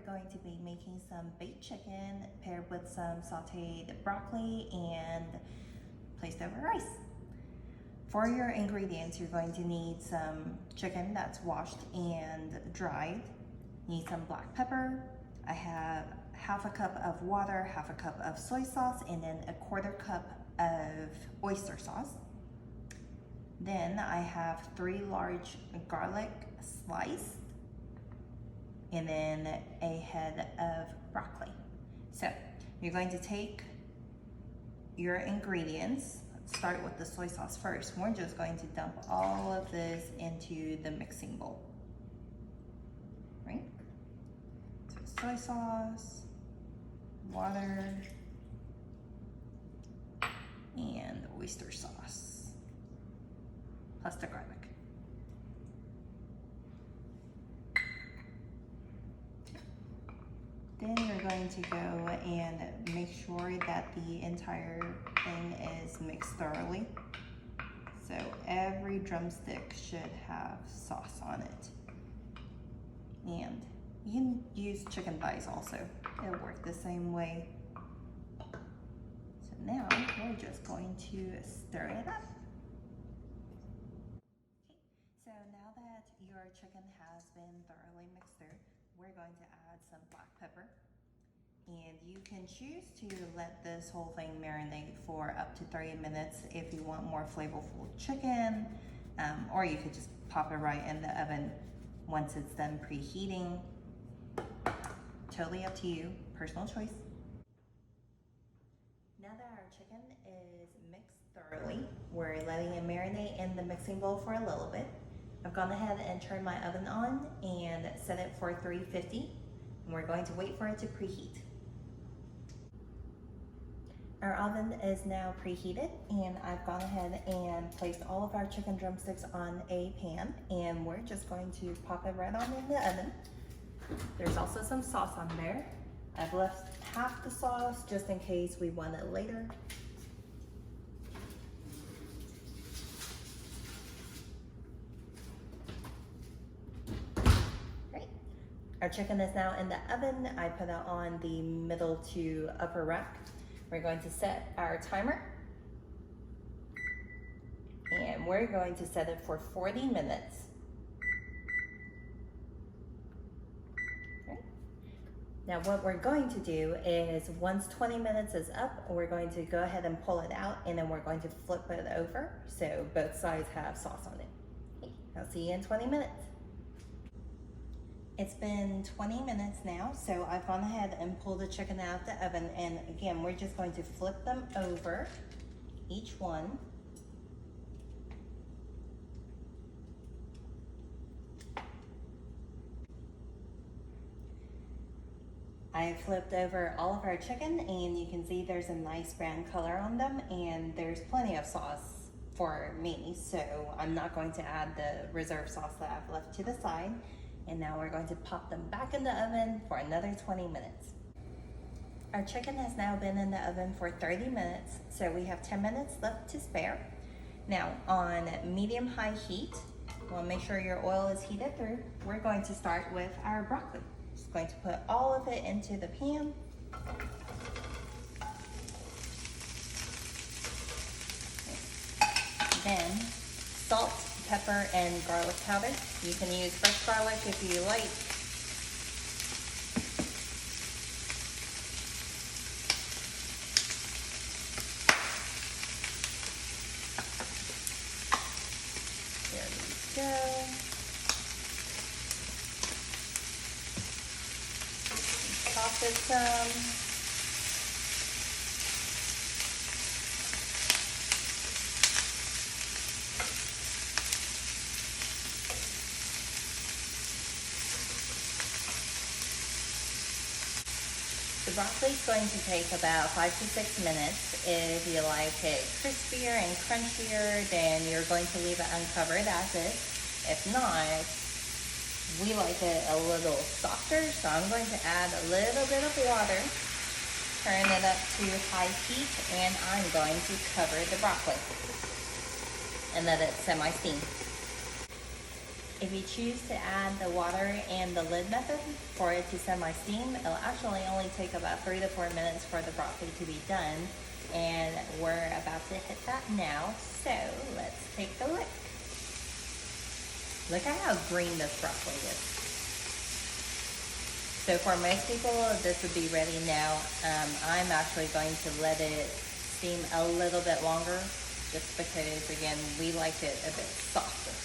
we're going to be making some baked chicken paired with some sauteed broccoli and placed over rice. For your ingredients, you're going to need some chicken that's washed and dried. You need some black pepper. I have half a cup of water, half a cup of soy sauce, and then a quarter cup of oyster sauce. Then I have 3 large garlic sliced, and then a head of broccoli. So you're going to take your ingredients, start with the soy sauce first. We're just going to dump all of this into the mixing bowl, right? So soy sauce, water, and oyster sauce, plus the garlic. Then you're going to go and make sure that the entire thing is mixed thoroughly. So every drumstick should have sauce on it. And you can use chicken thighs also. It'll work the same way. So now we're just going to stir it up. Okay, so now that your chicken has been thoroughly mixed through, we're going to add some black pepper, and you can choose to let this whole thing marinate for up to 30 minutes if you want more flavorful chicken, or you could just pop it right in the oven once it's done preheating. Totally up to you, personal choice. Now that our chicken is mixed thoroughly, we're letting it marinate in the mixing bowl for a little bit. I've gone ahead and turned my oven on and set it for 350, and we're going to wait for it to preheat. Our oven is now preheated, and I've gone ahead and placed all of our chicken drumsticks on a pan, and we're just going to pop it right on in the oven. There's also some sauce on there. I've left half the sauce just in case we want it later. Our chicken is now in the oven. I put it on the middle to upper rack. We're going to set our timer, and we're going to set it for 40 minutes. Okay. Now what we're going to do is once 20 minutes is up, we're going to go ahead and pull it out, and then we're going to flip it over so both sides have sauce on it. Okay. I'll see you in 20 minutes. It's been 20 minutes now, so I've gone ahead and pulled the chicken out of the oven, and again, we're just going to flip them over, each one. I flipped over all of our chicken, and you can see there's a nice brown color on them, and there's plenty of sauce for me, so I'm not going to add the reserve sauce that I've left to the side. And now we're going to pop them back in the oven for another 20 minutes. Our chicken has now been in the oven for 30 minutes, so we have 10 minutes left to spare. Now on medium-high heat, you want to make sure your oil is heated through. We're going to start with our broccoli. Just going to put all of it into the pan. Then salt, pepper, and garlic powder. You can use fresh garlic if you like. There we go. Toss it some. The broccoli is going to take about 5 to 6 minutes. If you like it crispier and crunchier, then you're going to leave it uncovered as is. If not, we like it a little softer, so I'm going to add a little bit of water, turn it up to high heat, and I'm going to cover the broccoli and let it semi-steam. If you choose to add the water and the lid method for it to semi-steam, it'll actually only take about 3 to 4 minutes for the broccoli to be done. And we're about to hit that now, so let's take a look. Look at how green this broccoli is. So for most people, this would be ready now. I'm actually going to let it steam a little bit longer, just because, again, we like it a bit softer.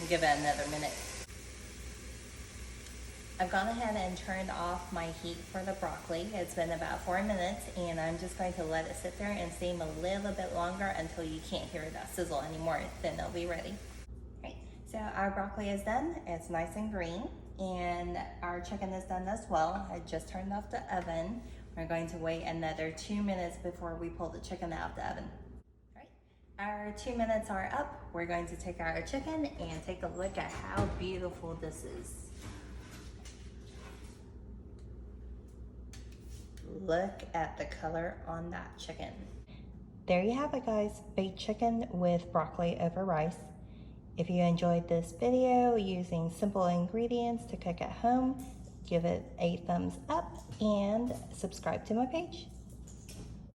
Give it another minute. I've gone ahead and turned off my heat for the broccoli. It's been about 4 minutes, and I'm just going to let it sit there and steam a little bit longer until you can't hear that sizzle anymore. Then it'll be ready. Right, so our broccoli is done. It's nice and green, and our chicken is done as well. I just turned off the oven. We're going to wait another 2 minutes before we pull the chicken out of the oven. Our 2 minutes are up. We're going to take our chicken and take a look at how beautiful this is. Look at the color on that chicken. There you have it, guys. Baked chicken with broccoli over rice. If you enjoyed this video using simple ingredients to cook at home, give it a thumbs up and subscribe to my page.